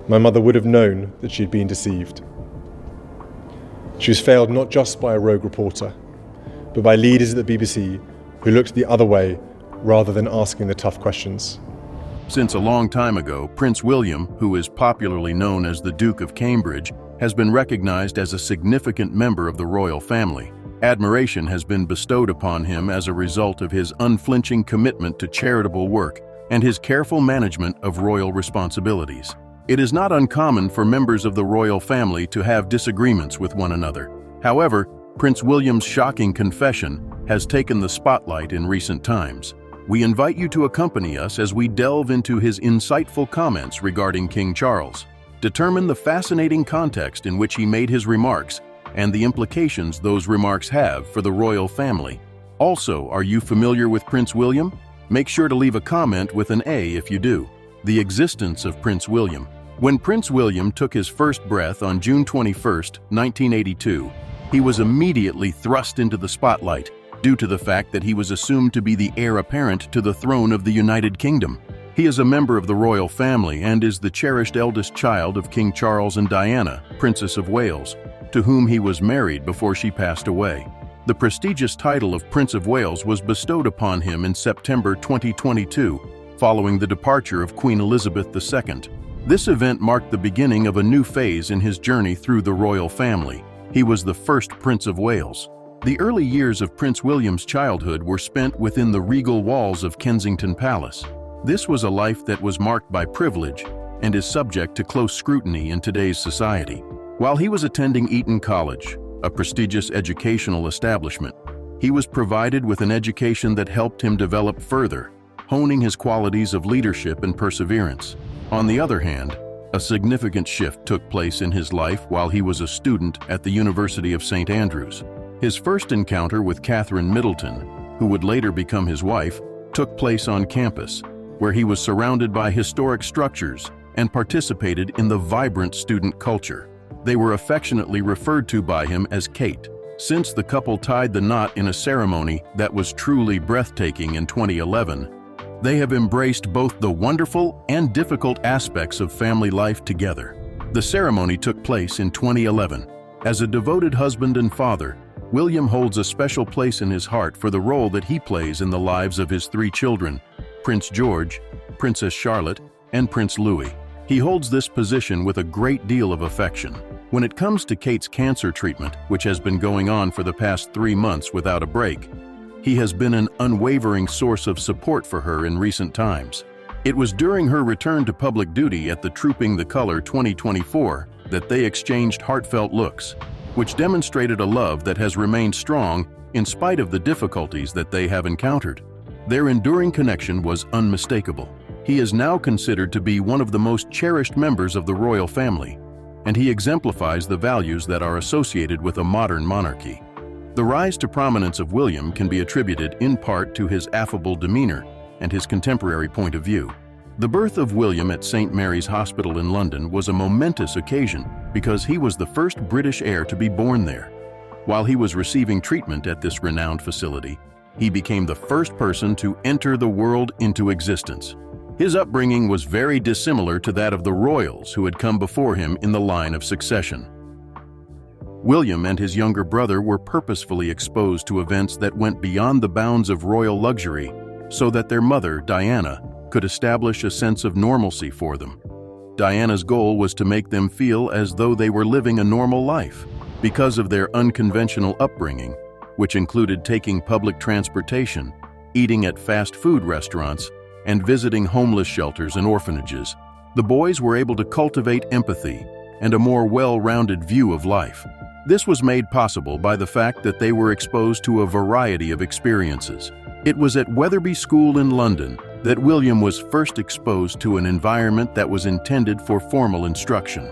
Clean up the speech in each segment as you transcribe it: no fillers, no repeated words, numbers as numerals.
my mother would have known that she had been deceived. She was failed not just by a rogue reporter, but by leaders at the BBC who looked the other way rather than asking the tough questions. Since a long time ago, Prince William, who is popularly known as the Duke of Cambridge, has been recognized as a significant member of the royal family. Admiration has been bestowed upon him as a result of his unflinching commitment to charitable work and his careful management of royal responsibilities. It is not uncommon for members of the royal family to have disagreements with one another. However, Prince William's shocking confession has taken the spotlight in recent times. We invite you to accompany us as we delve into his insightful comments regarding King Charles, determine the fascinating context in which he made his remarks, and the implications those remarks have for the royal family. Also, are you familiar with Prince William? Make sure to leave a comment with an A if you do. The existence of Prince William. When Prince William took his first breath on June 21, 1982, he was immediately thrust into the spotlight due to the fact that he was assumed to be the heir apparent to the throne of the United Kingdom. He is a member of the royal family and is the cherished eldest child of King Charles and Diana, Princess of Wales, to whom he was married before she passed away. The prestigious title of Prince of Wales was bestowed upon him in September 2022, following the departure of Queen Elizabeth II. This event marked the beginning of a new phase in his journey through the royal family. He was the first Prince of Wales. The early years of Prince William's childhood were spent within the regal walls of Kensington Palace. This was a life that was marked by privilege and is subject to close scrutiny in today's society. While he was attending Eton College, a prestigious educational establishment, he was provided with an education that helped him develop further, honing his qualities of leadership and perseverance. On the other hand, a significant shift took place in his life while he was a student at the University of St. Andrews. His first encounter with Catherine Middleton, who would later become his wife, took place on campus, where he was surrounded by historic structures and participated in the vibrant student culture. They were affectionately referred to by him as Kate. Since the couple tied the knot in a ceremony that was truly breathtaking in 2011, they have embraced both the wonderful and difficult aspects of family life together. The ceremony took place in 2011. As a devoted husband and father, William holds a special place in his heart for the role that he plays in the lives of his three children, Prince George, Princess Charlotte, and Prince Louis. He holds this position with a great deal of affection. When it comes to Kate's cancer treatment, which has been going on for the past 3 months without a break, he has been an unwavering source of support for her in recent times. It was during her return to public duty at the Trooping the Color 2024 that they exchanged heartfelt looks, which demonstrated a love that has remained strong in spite of the difficulties that they have encountered. Their enduring connection was unmistakable. He is now considered to be one of the most cherished members of the royal family, and he exemplifies the values that are associated with a modern monarchy. The rise to prominence of William can be attributed in part to his affable demeanor and his contemporary point of view. The birth of William at St. Mary's Hospital in London was a momentous occasion because he was the first British heir to be born there. While he was receiving treatment at this renowned facility, he became the first person to enter the world into existence. His upbringing was very dissimilar to that of the royals who had come before him in the line of succession. William and his younger brother were purposefully exposed to events that went beyond the bounds of royal luxury so that their mother, Diana, could establish a sense of normalcy for them. Diana's goal was to make them feel as though they were living a normal life because of their unconventional upbringing, which included taking public transportation, eating at fast food restaurants, and visiting homeless shelters and orphanages. The boys were able to cultivate empathy and a more well-rounded view of life. This was made possible by the fact that they were exposed to a variety of experiences. It was at Wetherby School in London that William was first exposed to an environment that was intended for formal instruction.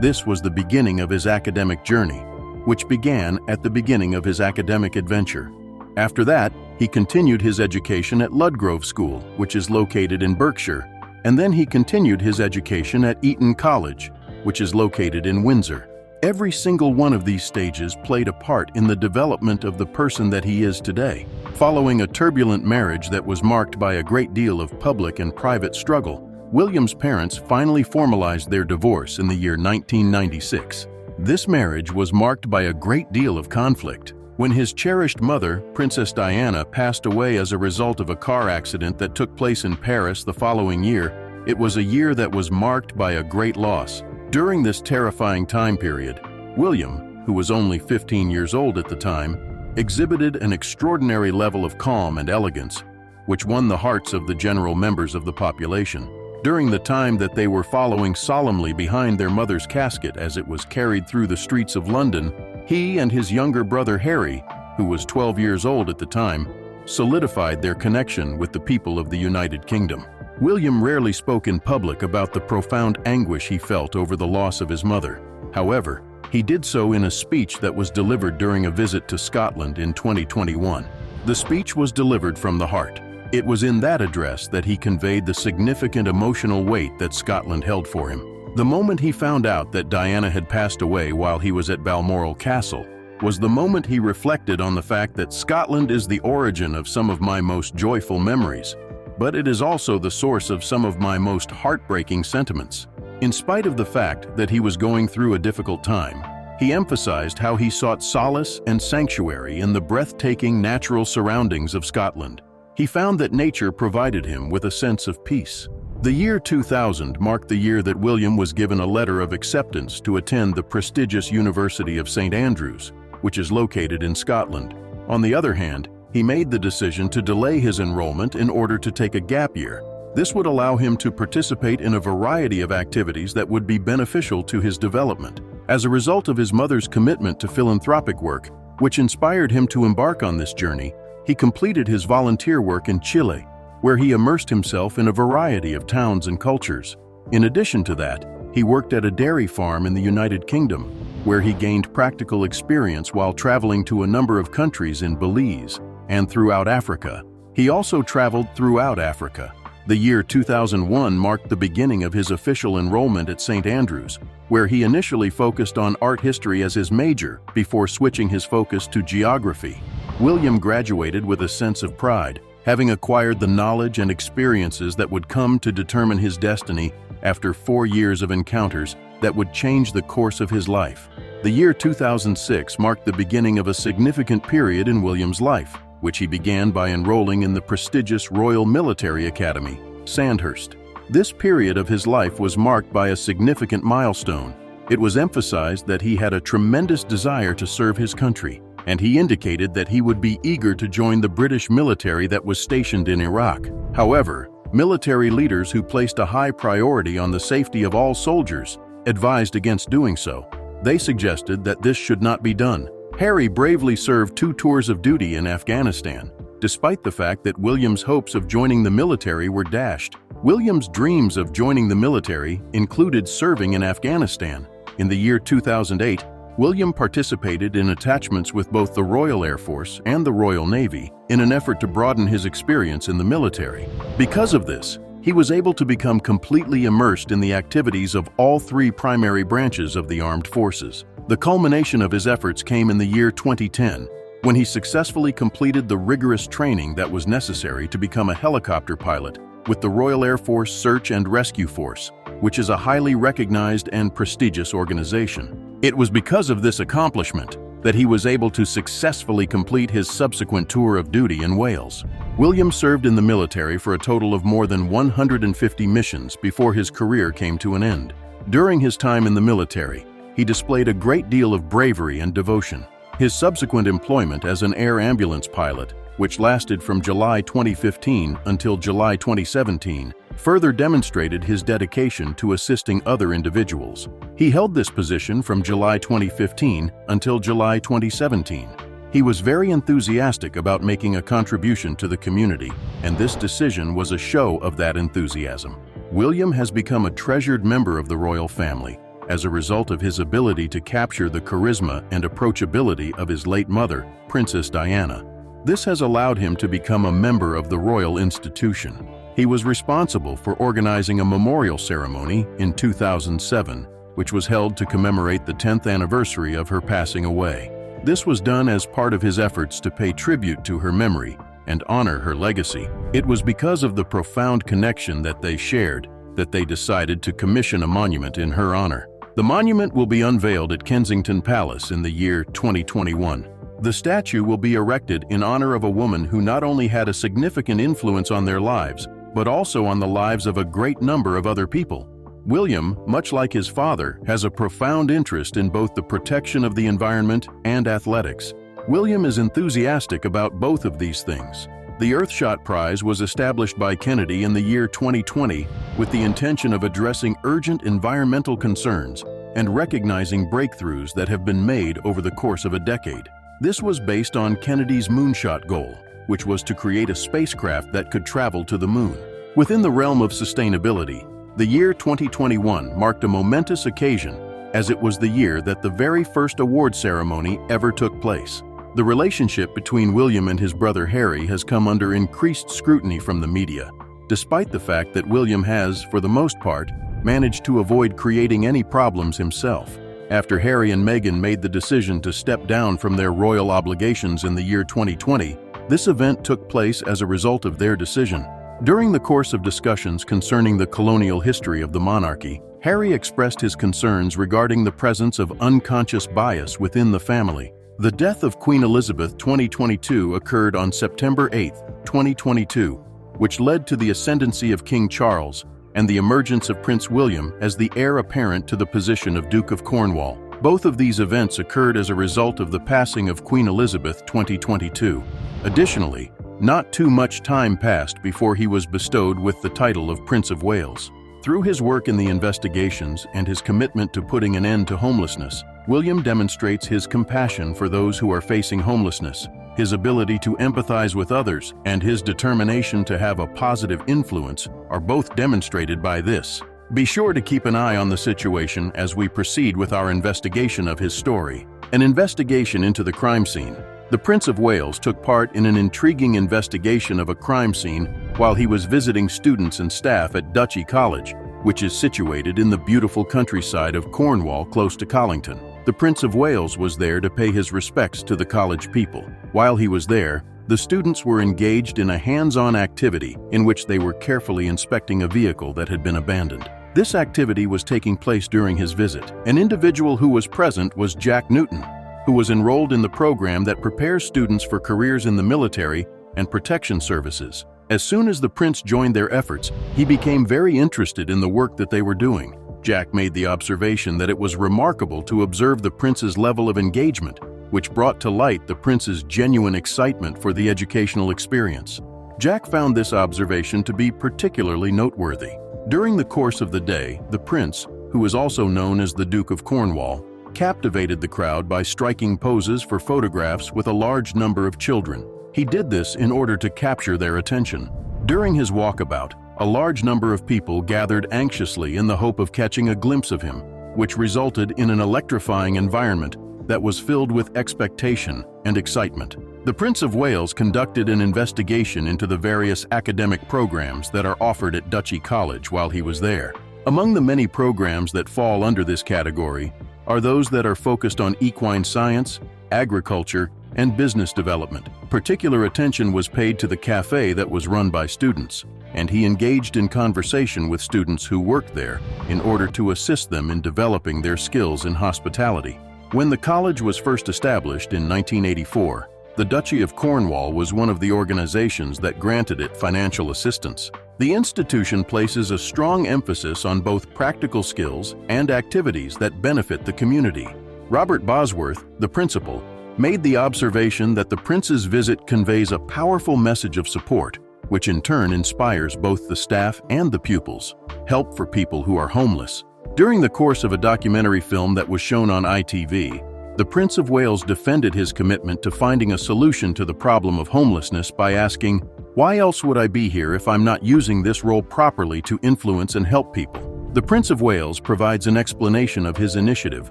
This was the beginning of his academic journey, which began at the beginning of his academic adventure. After that, he continued his education at Ludgrove School, which is located in Berkshire, and then he continued his education at Eton College, which is located in Windsor. Every single one of these stages played a part in the development of the person that he is today. Following a turbulent marriage that was marked by a great deal of public and private struggle, William's parents finally formalized their divorce in the year 1996. This marriage was marked by a great deal of conflict. When his cherished mother, Princess Diana, passed away as a result of a car accident that took place in Paris the following year, it was a year that was marked by a great loss. During this terrifying time period, William, who was only 15 years old at the time, exhibited an extraordinary level of calm and elegance, which won the hearts of the general members of the population. During the time that they were following solemnly behind their mother's casket as it was carried through the streets of London, he and his younger brother Harry, who was 12 years old at the time, solidified their connection with the people of the United Kingdom. William rarely spoke in public about the profound anguish he felt over the loss of his mother. However, he did so in a speech that was delivered during a visit to Scotland in 2021. The speech was delivered from the heart. It was in that address that he conveyed the significant emotional weight that Scotland held for him. The moment he found out that Diana had passed away while he was at Balmoral Castle was the moment he reflected on the fact that Scotland is the origin of some of my most joyful memories, but it is also the source of some of my most heartbreaking sentiments. In spite of the fact that he was going through a difficult time, he emphasized how he sought solace and sanctuary in the breathtaking natural surroundings of Scotland. He found that nature provided him with a sense of peace. The year 2000 marked the year that William was given a letter of acceptance to attend the prestigious University of St. Andrews, which is located in Scotland. On the other hand, he made the decision to delay his enrollment in order to take a gap year. This would allow him to participate in a variety of activities that would be beneficial to his development. As a result of his mother's commitment to philanthropic work, which inspired him to embark on this journey, he completed his volunteer work in Chile, where he immersed himself in a variety of towns and cultures. In addition to that, he worked at a dairy farm in the United Kingdom, where he gained practical experience while traveling to a number of countries in Belize and throughout Africa. He also traveled throughout Africa. The year 2001 marked the beginning of his official enrollment at St. Andrews, where he initially focused on art history as his major before switching his focus to geography. William graduated with a sense of pride, having acquired the knowledge and experiences that would come to determine his destiny after 4 years of encounters that would change the course of his life. The year 2006 marked the beginning of a significant period in William's life, which he began by enrolling in the prestigious Royal Military Academy, Sandhurst. This period of his life was marked by a significant milestone. It was emphasized that he had a tremendous desire to serve his country, and he indicated that he would be eager to join the British military that was stationed in Iraq. However, military leaders who placed a high priority on the safety of all soldiers advised against doing so. They suggested that this should not be done. Harry bravely served 2 tours of duty in Afghanistan, despite the fact that William's hopes of joining the military were dashed. William's dreams of joining the military included serving in Afghanistan. In the year 2008, William participated in attachments with both the Royal Air Force and the Royal Navy in an effort to broaden his experience in the military. Because of this, he was able to become completely immersed in the activities of all 3 primary branches of the armed forces. The culmination of his efforts came in the year 2010, when he successfully completed the rigorous training that was necessary to become a helicopter pilot with the Royal Air Force Search and Rescue Force, which is a highly recognized and prestigious organization. It was because of this accomplishment that he was able to successfully complete his subsequent tour of duty in Wales. William served in the military for a total of more than 150 missions before his career came to an end. During his time in the military, he displayed a great deal of bravery and devotion. His subsequent employment as an air ambulance pilot, which lasted from July 2015 until July 2017, further demonstrated his dedication to assisting other individuals. He held this position from July 2015 until July 2017. He was very enthusiastic about making a contribution to the community, and this decision was a show of that enthusiasm. William has become a treasured member of the royal family as a result of his ability to capture the charisma and approachability of his late mother, Princess Diana. This has allowed him to become a member of the royal institution. He was responsible for organizing a memorial ceremony in 2007, which was held to commemorate the 10th anniversary of her passing away. This was done as part of his efforts to pay tribute to her memory and honor her legacy. It was because of the profound connection that they shared that they decided to commission a monument in her honor. The monument will be unveiled at Kensington Palace in the year 2021. The statue will be erected in honor of a woman who not only had a significant influence on their lives, but also on the lives of a great number of other people. William, much like his father, has a profound interest in both the protection of the environment and athletics. William is enthusiastic about both of these things. The Earthshot Prize was established by Kennedy in the year 2020 with the intention of addressing urgent environmental concerns and recognizing breakthroughs that have been made over the course of a decade. This was based on Kennedy's moonshot goal, which was to create a spacecraft that could travel to the moon. Within the realm of sustainability, the year 2021 marked a momentous occasion as it was the year that the very first award ceremony ever took place. The relationship between William and his brother Harry has come under increased scrutiny from the media, despite the fact that William has, for the most part, managed to avoid creating any problems himself. After Harry and Meghan made the decision to step down from their royal obligations in the year 2020, this event took place as a result of their decision. During the course of discussions concerning the colonial history of the monarchy, Harry expressed his concerns regarding the presence of unconscious bias within the family. The death of Queen Elizabeth 2022 occurred on September 8, 2022, which led to the ascendancy of King Charles and the emergence of Prince William as the heir apparent to the position of Duke of Cornwall. Both of these events occurred as a result of the passing of Queen Elizabeth 2022. Additionally, not too much time passed before he was bestowed with the title of Prince of Wales. Through his work in the investigations and his commitment to putting an end to homelessness, William demonstrates his compassion for those who are facing homelessness. His ability to empathize with others and his determination to have a positive influence are both demonstrated by this. Be sure to keep an eye on the situation as we proceed with our investigation of his story. An investigation into the crime scene. The Prince of Wales took part in an intriguing investigation of a crime scene while he was visiting students and staff at Duchy College, which is situated in the beautiful countryside of Cornwall close to Collington. The Prince of Wales was there to pay his respects to the college people. While he was there, the students were engaged in a hands-on activity in which they were carefully inspecting a vehicle that had been abandoned. This activity was taking place during his visit. An individual who was present was Jack Newton, who was enrolled in the program that prepares students for careers in the military and protection services. As soon as the prince joined their efforts, he became very interested in the work that they were doing. Jack made the observation that it was remarkable to observe the prince's level of engagement, which brought to light the prince's genuine excitement for the educational experience. Jack found this observation to be particularly noteworthy. During the course of the day, the prince, who is also known as the Duke of Cornwall, captivated the crowd by striking poses for photographs with a large number of children. He did this in order to capture their attention. During his walkabout, a large number of people gathered anxiously in the hope of catching a glimpse of him, which resulted in an electrifying environment that was filled with expectation and excitement. The Prince of Wales conducted an investigation into the various academic programs that are offered at Duchy College while he was there. Among the many programs that fall under this category are those that are focused on equine science, agriculture, and business development. Particular attention was paid to the cafe that was run by students, and he engaged in conversation with students who worked there in order to assist them in developing their skills in hospitality. When the college was first established in 1984, the Duchy of Cornwall was one of the organizations that granted it financial assistance. The institution places a strong emphasis on both practical skills and activities that benefit the community. Robert Bosworth, the principal, made the observation that the prince's visit conveys a powerful message of support, which in turn inspires both the staff and the pupils. Help for people who are homeless. During the course of a documentary film that was shown on ITV, the Prince of Wales defended his commitment to finding a solution to the problem of homelessness by asking, "Why else would I be here if I'm not using this role properly to influence and help people?" The Prince of Wales provides an explanation of his initiative,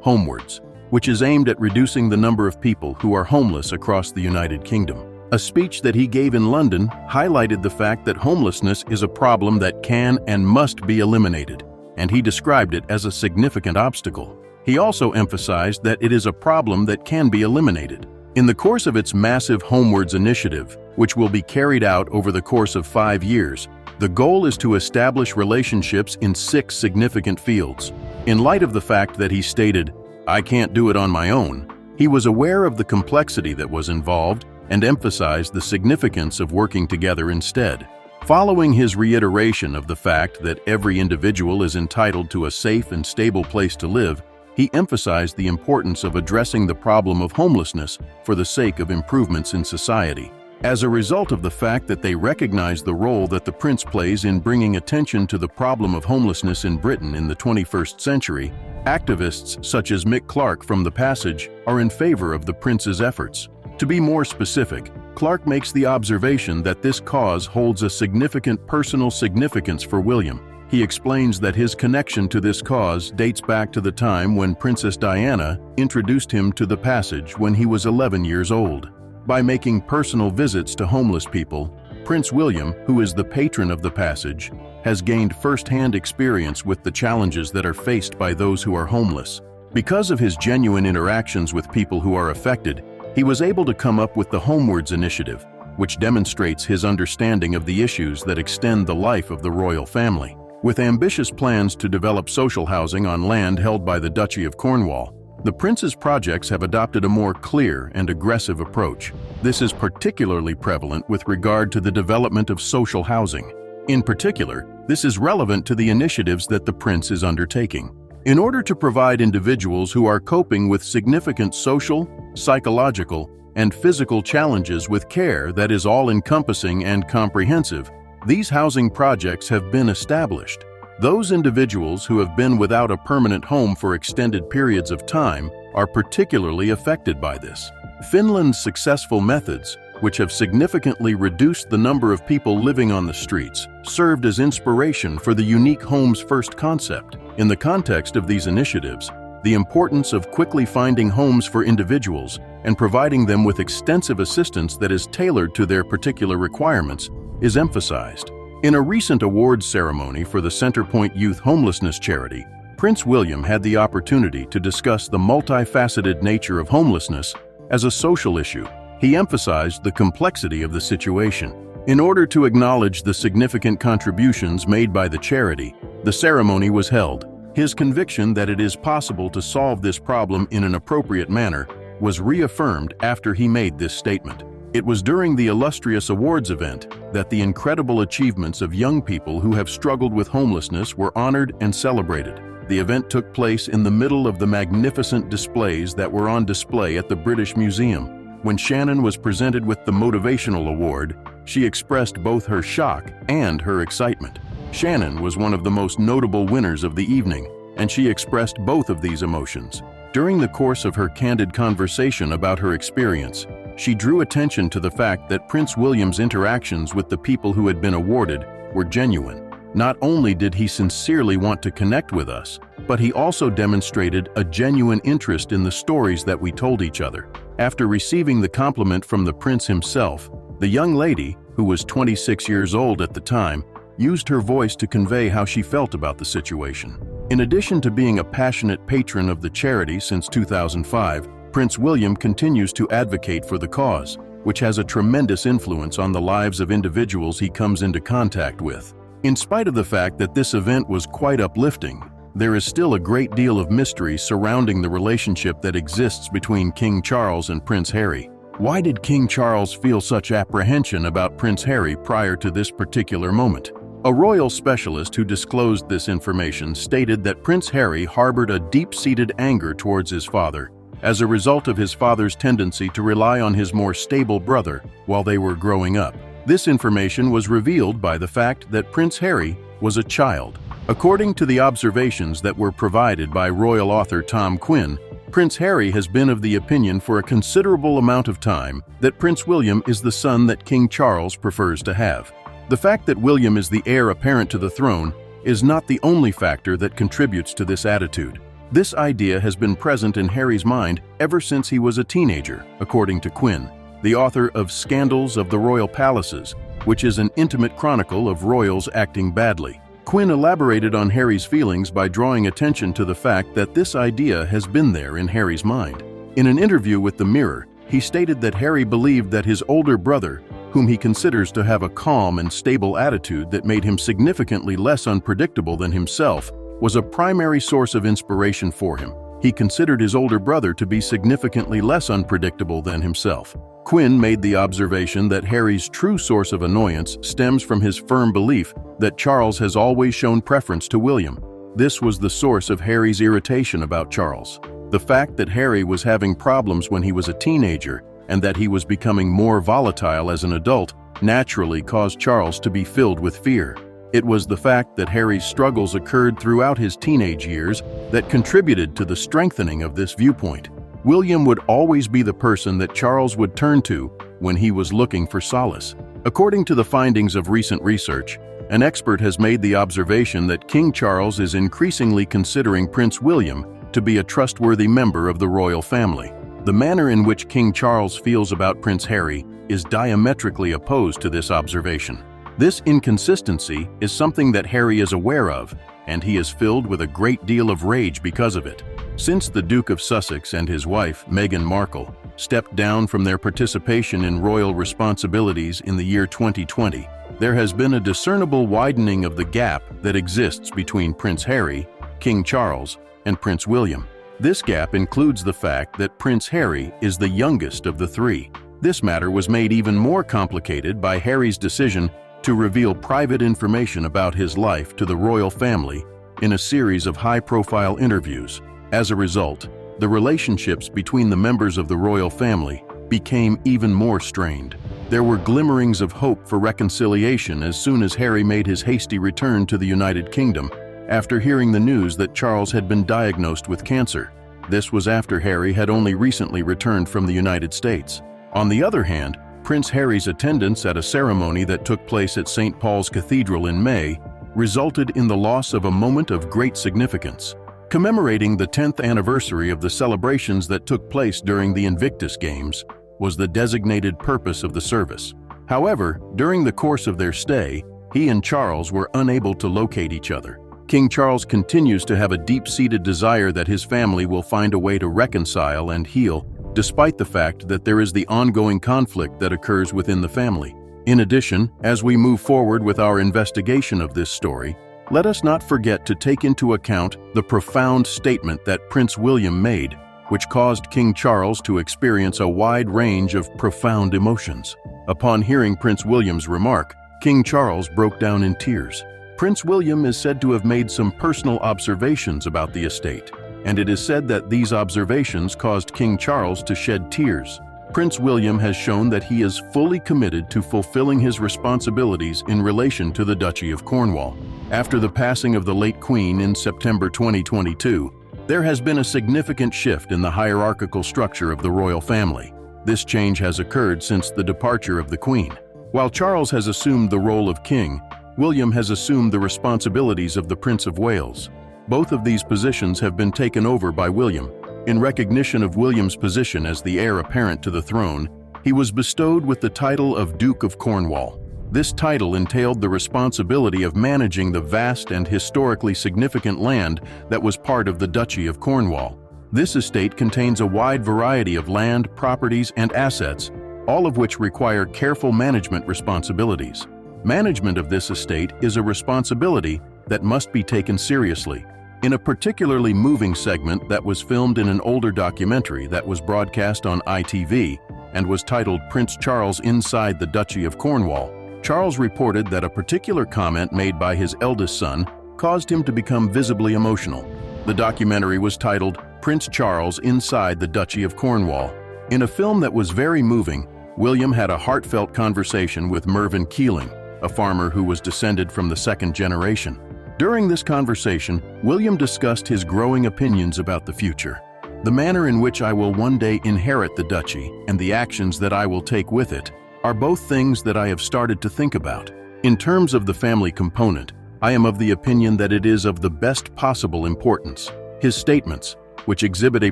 Homewards, which is aimed at reducing the number of people who are homeless across the United Kingdom. A speech that he gave in London highlighted the fact that homelessness is a problem that can and must be eliminated, and he described it as a significant obstacle. He also emphasized that it is a problem that can be eliminated. In the course of its massive Homewards initiative, which will be carried out over the course of 5 years, The goal is to establish relationships in 6 significant fields. In light of the fact that he stated, "I can't do it on my own," he was aware of the complexity that was involved and emphasized the significance of working together instead. Following his reiteration of the fact that every individual is entitled to a safe and stable place to live, he emphasized the importance of addressing the problem of homelessness for the sake of improvements in society. As a result of the fact that they recognize the role that the Prince plays in bringing attention to the problem of homelessness in Britain in the 21st century, activists such as Mick Clark from The Passage are in favor of the Prince's efforts. To be more specific, Clark makes the observation that this cause holds a significant personal significance for William. He explains that his connection to this cause dates back to the time when Princess Diana introduced him to The Passage when he was 11 years old. By making personal visits to homeless people, Prince William, who is the patron of The Passage, has gained first-hand experience with the challenges that are faced by those who are homeless. Because of his genuine interactions with people who are affected, he was able to come up with the Homewards initiative, which demonstrates his understanding of the issues that extend the life of the royal family. With ambitious plans to develop social housing on land held by the Duchy of Cornwall, the Prince's projects have adopted a more clear and aggressive approach. This is particularly prevalent with regard to the development of social housing. In particular, this is relevant to the initiatives that the Prince is undertaking. In order to provide individuals who are coping with significant social, psychological, and physical challenges with care that is all-encompassing and comprehensive, these housing projects have been established. Those individuals who have been without a permanent home for extended periods of time are particularly affected by this. Finland's successful methods, which have significantly reduced the number of people living on the streets, served as inspiration for the unique Homes First concept. In the context of these initiatives, the importance of quickly finding homes for individuals and providing them with extensive assistance that is tailored to their particular requirements is emphasized. In a recent awards ceremony for the Centerpoint Youth Homelessness Charity, Prince William had the opportunity to discuss the multifaceted nature of homelessness as a social issue. He emphasized the complexity of the situation. In order to acknowledge the significant contributions made by the charity, the ceremony was held. His conviction that it is possible to solve this problem in an appropriate manner was reaffirmed after he made this statement. It was during the illustrious awards event that the incredible achievements of young people who have struggled with homelessness were honored and celebrated. The event took place in the middle of the magnificent displays that were on display at the British Museum. When Shannon was presented with the Motivational Award, she expressed both her shock and her excitement. Shannon was one of the most notable winners of the evening, and she expressed both of these emotions. During the course of her candid conversation about her experience, she drew attention to the fact that Prince William's interactions with the people who had been awarded were genuine. Not only did he sincerely want to connect with us, but he also demonstrated a genuine interest in the stories that we told each other. After receiving the compliment from the Prince himself, the young lady, who was 26 years old at the time, used her voice to convey how she felt about the situation. In addition to being a passionate patron of the charity since 2005, Prince William continues to advocate for the cause, which has a tremendous influence on the lives of individuals he comes into contact with. In spite of the fact that this event was quite uplifting, there is still a great deal of mystery surrounding the relationship that exists between King Charles and Prince Harry. Why did King Charles feel such apprehension about Prince Harry prior to this particular moment? A royal specialist who disclosed this information stated that Prince Harry harbored a deep-seated anger towards his father as a result of his father's tendency to rely on his more stable brother while they were growing up. This information was revealed by the fact that Prince Harry was a child. According to the observations that were provided by royal author Tom Quinn, Prince Harry has been of the opinion for a considerable amount of time that Prince William is the son that King Charles prefers to have. The fact that William is the heir apparent to the throne is not the only factor that contributes to this attitude. This idea has been present in Harry's mind ever since he was a teenager, according to Quinn, the author of Scandals of the Royal Palaces, which is an intimate chronicle of royals acting badly. Quinn elaborated on Harry's feelings by drawing attention to the fact that this idea has been there in Harry's mind. In an interview with The Mirror, he stated that Harry believed that his older brother, whom he considers to have a calm and stable attitude that made him significantly less unpredictable than himself, was a primary source of inspiration for him. He considered his older brother to be significantly less unpredictable than himself. Quinn made the observation that Harry's true source of annoyance stems from his firm belief that Charles has always shown preference to William. This was the source of Harry's irritation about Charles. The fact that Harry was having problems when he was a teenager and that he was becoming more volatile as an adult naturally caused Charles to be filled with fear. It was the fact that Harry's struggles occurred throughout his teenage years that contributed to the strengthening of this viewpoint. William would always be the person that Charles would turn to when he was looking for solace. According to the findings of recent research, an expert has made the observation that King Charles is increasingly considering Prince William to be a trustworthy member of the royal family. The manner in which King Charles feels about Prince Harry is diametrically opposed to this observation. This inconsistency is something that Harry is aware of, and he is filled with a great deal of rage because of it. Since the Duke of Sussex and his wife, Meghan Markle, stepped down from their participation in royal responsibilities in the year 2020, there has been a discernible widening of the gap that exists between Prince Harry, King Charles, and Prince William. This gap includes the fact that Prince Harry is the youngest of the three. This matter was made even more complicated by Harry's decision to reveal private information about his life to the royal family in a series of high-profile interviews. As a result, the relationships between the members of the royal family became even more strained. There were glimmerings of hope for reconciliation as soon as Harry made his hasty return to the United Kingdom after hearing the news that Charles had been diagnosed with cancer. This was after Harry had only recently returned from the United States. On the other hand, Prince Harry's attendance at a ceremony that took place at St. Paul's Cathedral in May resulted in the loss of a moment of great significance. Commemorating the 10th anniversary of the celebrations that took place during the Invictus Games was the designated purpose of the service. However, during the course of their stay, he and Charles were unable to locate each other. King Charles continues to have a deep-seated desire that his family will find a way to reconcile and heal, despite the fact that there is the ongoing conflict that occurs within the family. In addition, as we move forward with our investigation of this story, let us not forget to take into account the profound statement that Prince William made, which caused King Charles to experience a wide range of profound emotions. Upon hearing Prince William's remark, King Charles broke down in tears. Prince William is said to have made some personal observations about the estate, and it is said that these observations caused King Charles to shed tears. Prince William has shown that he is fully committed to fulfilling his responsibilities in relation to the Duchy of Cornwall. After the passing of the late Queen in September 2022, there has been a significant shift in the hierarchical structure of the royal family. This change has occurred since the departure of the Queen. While Charles has assumed the role of king, William has assumed the responsibilities of the Prince of Wales. Both of these positions have been taken over by William. In recognition of William's position as the heir apparent to the throne, he was bestowed with the title of Duke of Cornwall. This title entailed the responsibility of managing the vast and historically significant land that was part of the Duchy of Cornwall. This estate contains a wide variety of land, properties, and assets, all of which require careful management responsibilities. Management of this estate is a responsibility that must be taken seriously. In a particularly moving segment that was filmed in an older documentary that was broadcast on ITV and was titled Prince Charles Inside the Duchy of Cornwall, Charles reported that a particular comment made by his eldest son caused him to become visibly emotional. The documentary was titled Prince Charles Inside the Duchy of Cornwall. In a film that was very moving, William had a heartfelt conversation with Mervyn Keeling, a farmer who was descended from the second generation. During this conversation, William discussed his growing opinions about the future. The manner in which I will one day inherit the duchy and the actions that I will take with it are both things that I have started to think about. In terms of the family component, I am of the opinion that it is of the best possible importance. His statements, which exhibit a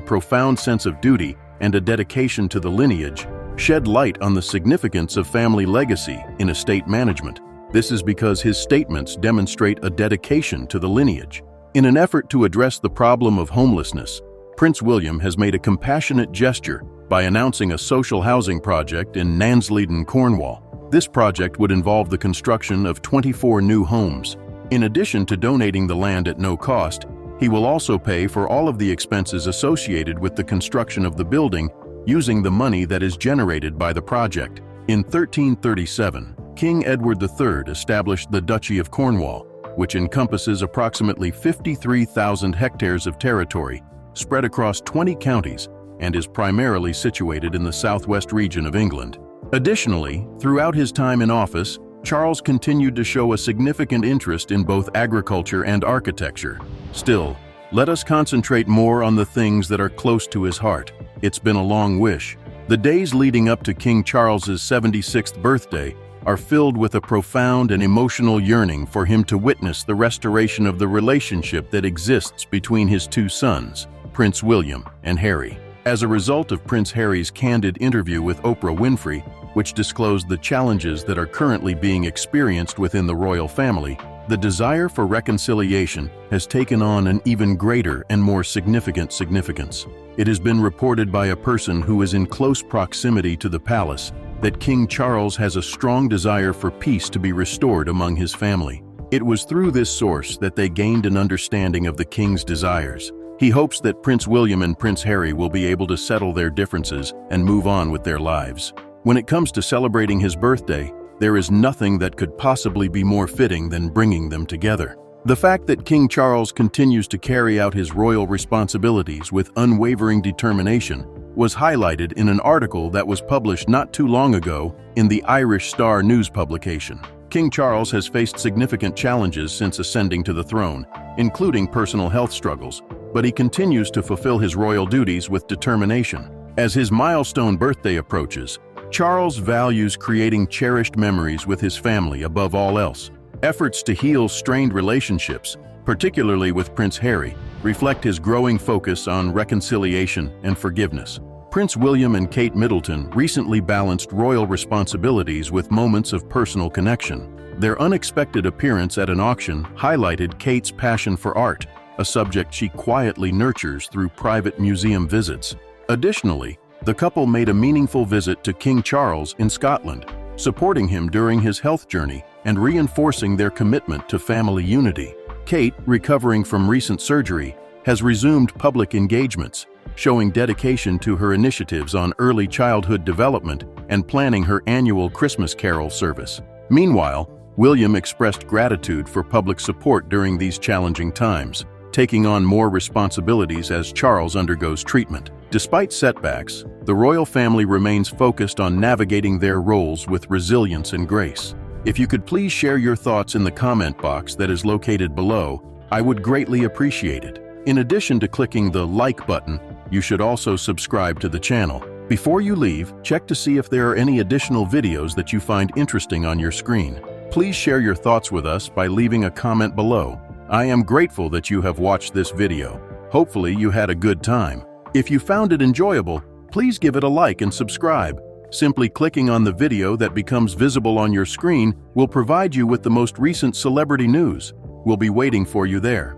profound sense of duty and a dedication to the lineage, shed light on the significance of family legacy in estate management. This is because his statements demonstrate a dedication to the lineage. In an effort to address the problem of homelessness, Prince William has made a compassionate gesture by announcing a social housing project in Nansleadon, Cornwall. This project would involve the construction of 24 new homes. In addition to donating the land at no cost, he will also pay for all of the expenses associated with the construction of the building using the money that is generated by the project. In 1337, King Edward III established the Duchy of Cornwall, which encompasses approximately 53,000 hectares of territory spread across 20 counties and is primarily situated in the southwest region of England. Additionally, throughout his time in office, Charles continued to show a significant interest in both agriculture and architecture. Still, let us concentrate more on the things that are close to his heart. It's been a long wish. The days leading up to King Charles's 76th birthday are filled with a profound and emotional yearning for him to witness the restoration of the relationship that exists between his two sons, Prince William and Harry. As a result of Prince Harry's candid interview with Oprah Winfrey, which disclosed the challenges that are currently being experienced within the royal family, the desire for reconciliation has taken on an even greater and more significant significance. It has been reported by a person who is in close proximity to the palace that King Charles has a strong desire for peace to be restored among his family. It was through this source that they gained an understanding of the king's desires. He hopes that Prince William and Prince Harry will be able to settle their differences and move on with their lives. When it comes to celebrating his birthday, there is nothing that could possibly be more fitting than bringing them together. The fact that King Charles continues to carry out his royal responsibilities with unwavering determination was highlighted in an article that was published not too long ago in the Irish Star news publication. King Charles has faced significant challenges since ascending to the throne, including personal health struggles, but he continues to fulfill his royal duties with determination. As his milestone birthday approaches, Charles values creating cherished memories with his family above all else. Efforts to heal strained relationships, particularly with Prince Harry, reflect his growing focus on reconciliation and forgiveness. Prince William and Kate Middleton recently balanced royal responsibilities with moments of personal connection. Their unexpected appearance at an auction highlighted Kate's passion for art, a subject she quietly nurtures through private museum visits. Additionally, the couple made a meaningful visit to King Charles in Scotland, supporting him during his health journey and reinforcing their commitment to family unity. Kate, recovering from recent surgery, has resumed public engagements, showing dedication to her initiatives on early childhood development and planning her annual Christmas Carol service. Meanwhile, William expressed gratitude for public support during these challenging times, taking on more responsibilities as Charles undergoes treatment. Despite setbacks, the royal family remains focused on navigating their roles with resilience and grace. If you could please share your thoughts in the comment box that is located below, I would greatly appreciate it. In addition to clicking the like button, you should also subscribe to the channel. Before you leave, check to see if there are any additional videos that you find interesting on your screen. Please share your thoughts with us by leaving a comment below. I am grateful that you have watched this video. Hopefully you had a good time. If you found it enjoyable, please give it a like and subscribe. Simply clicking on the video that becomes visible on your screen will provide you with the most recent celebrity news. We'll be waiting for you there.